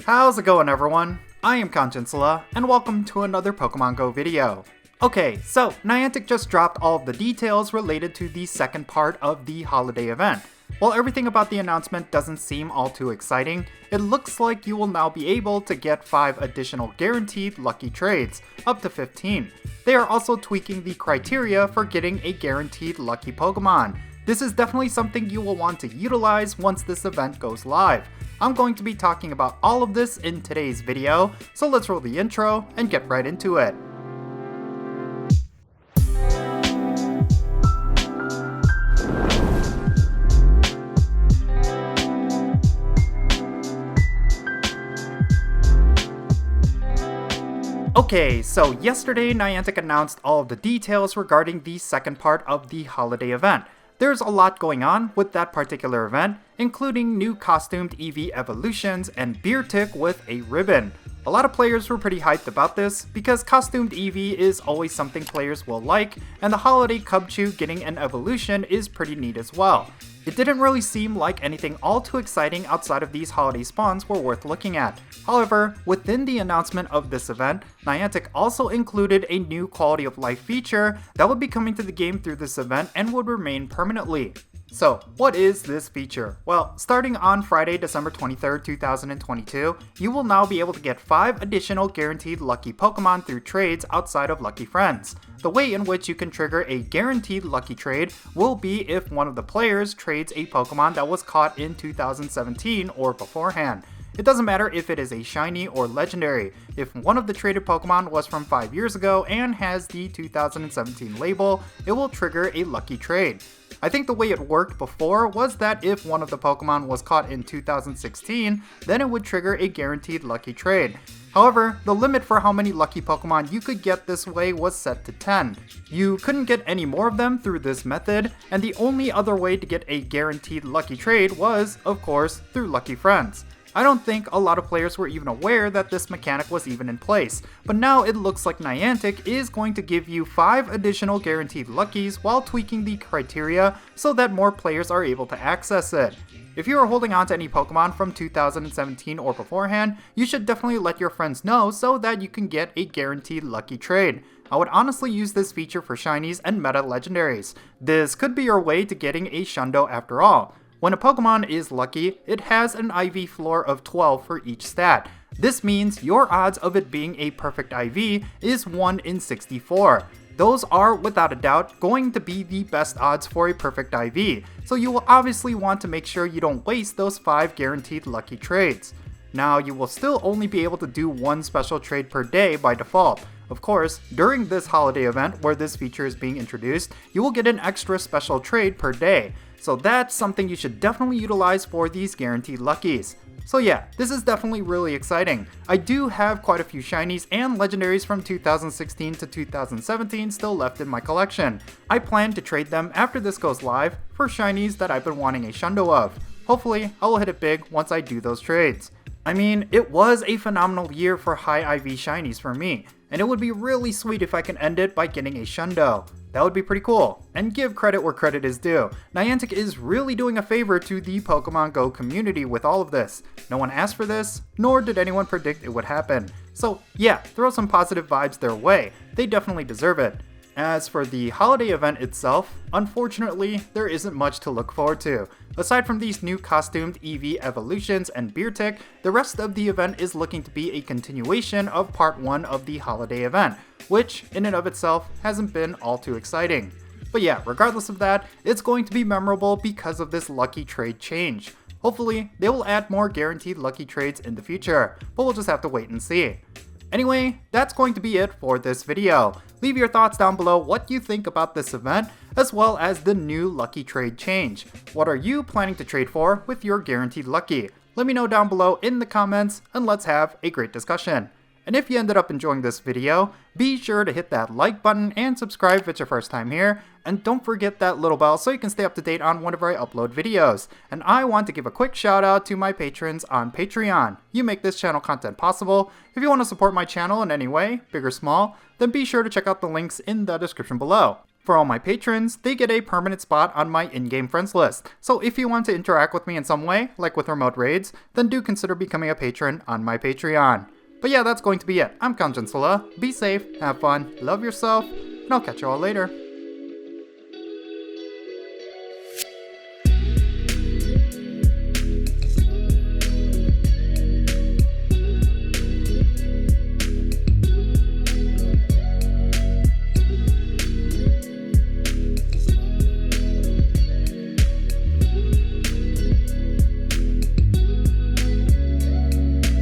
How's it going, everyone? I am Jinsula, and welcome to another Pokemon Go video. Okay, so Niantic just dropped all of the details related to the second part of the holiday event. While everything about the announcement doesn't seem all too exciting, it looks like you will now be able to get 5 additional guaranteed lucky trades, up to 15. They are also tweaking the criteria for getting a guaranteed lucky Pokemon. This is definitely something you will want to utilize once this event goes live. I'm going to be talking about all of this in today's video, so let's roll the intro and get right into it. Okay, so yesterday Niantic announced all of the details regarding the second part of the holiday event. There's a lot going on with that particular event, including new costumed EV evolutions and Beartic with a ribbon. A lot of players were pretty hyped about this because costumed EV is always something players will like, and the holiday Cubchoo getting an evolution is pretty neat as well. It didn't really seem like anything all too exciting outside of these holiday spawns were worth looking at. However, within the announcement of this event, Niantic also included a new quality of life feature that would be coming to the game through this event and would remain permanently. So, what is this feature? Well, starting on Friday, December 23rd, 2022, you will now be able to get 5 additional guaranteed lucky Pokemon through trades outside of Lucky Friends. The way in which you can trigger a guaranteed lucky trade will be if one of the players trades a Pokemon that was caught in 2017 or beforehand. It doesn't matter if it is a shiny or legendary. If one of the traded Pokemon was from 5 years ago and has the 2017 label, it will trigger a lucky trade. I think the way it worked before was that if one of the Pokemon was caught in 2016, then it would trigger a guaranteed lucky trade. However, the limit for how many lucky Pokemon you could get this way was set to 10. You couldn't get any more of them through this method, and the only other way to get a guaranteed lucky trade was, of course, through Lucky Friends. I don't think a lot of players were even aware that this mechanic was even in place, but now it looks like Niantic is going to give you 5 additional guaranteed luckies while tweaking the criteria so that more players are able to access it. If you are holding on to any Pokemon from 2017 or beforehand, you should definitely let your friends know so that you can get a guaranteed lucky trade. I would honestly use this feature for shinies and meta legendaries. This could be your way to getting a Shundo after all. When a Pokemon is lucky, it has an IV floor of 12 for each stat. This means your odds of it being a perfect IV is 1 in 64. Those are, without a doubt, going to be the best odds for a perfect IV, so you will obviously want to make sure you don't waste those 5 guaranteed lucky trades. Now, you will still only be able to do 1 special trade per day by default. Of course, during this holiday event where this feature is being introduced, you will get an extra special trade per day. So that's something you should definitely utilize for these guaranteed luckies. So yeah, this is definitely really exciting. I do have quite a few shinies and legendaries from 2016 to 2017 still left in my collection. I plan to trade them after this goes live for shinies that I've been wanting a Shundo of. Hopefully, I will hit it big once I do those trades. I mean, it was a phenomenal year for high IV shinies for me, and it would be really sweet if I can end it by getting a Shundo. That would be pretty cool, and give credit where credit is due. Niantic is really doing a favor to the Pokemon Go community with all of this. No one asked for this, nor did anyone predict it would happen. So yeah, throw some positive vibes their way. They definitely deserve it. As for the holiday event itself, unfortunately, there isn't much to look forward to. Aside from these new costumed EV evolutions and Beartic, the rest of the event is looking to be a continuation of part 1 of the holiday event, which in and of itself hasn't been all too exciting. But yeah, regardless of that, it's going to be memorable because of this lucky trade change. Hopefully, they will add more guaranteed lucky trades in the future, but we'll just have to wait and see. Anyway, that's going to be it for this video. Leave your thoughts down below what you think about this event, as well as the new lucky trade change. What are you planning to trade for with your guaranteed lucky? Let me know down below in the comments, and let's have a great discussion. And if you ended up enjoying this video, be sure to hit that like button and subscribe if it's your first time here, and don't forget that little bell so you can stay up to date on whenever I upload videos. And I want to give a quick shout out to my patrons on Patreon. You make this channel content possible. If you want to support my channel in any way, big or small, then be sure to check out the links in the description below. For all my patrons, they get a permanent spot on my in-game friends list, so if you want to interact with me in some way, like with remote raids, then do consider becoming a patron on my Patreon. But yeah, that's going to be it. I'm Jinsula. Be safe, have fun, love yourself, and I'll catch you all later.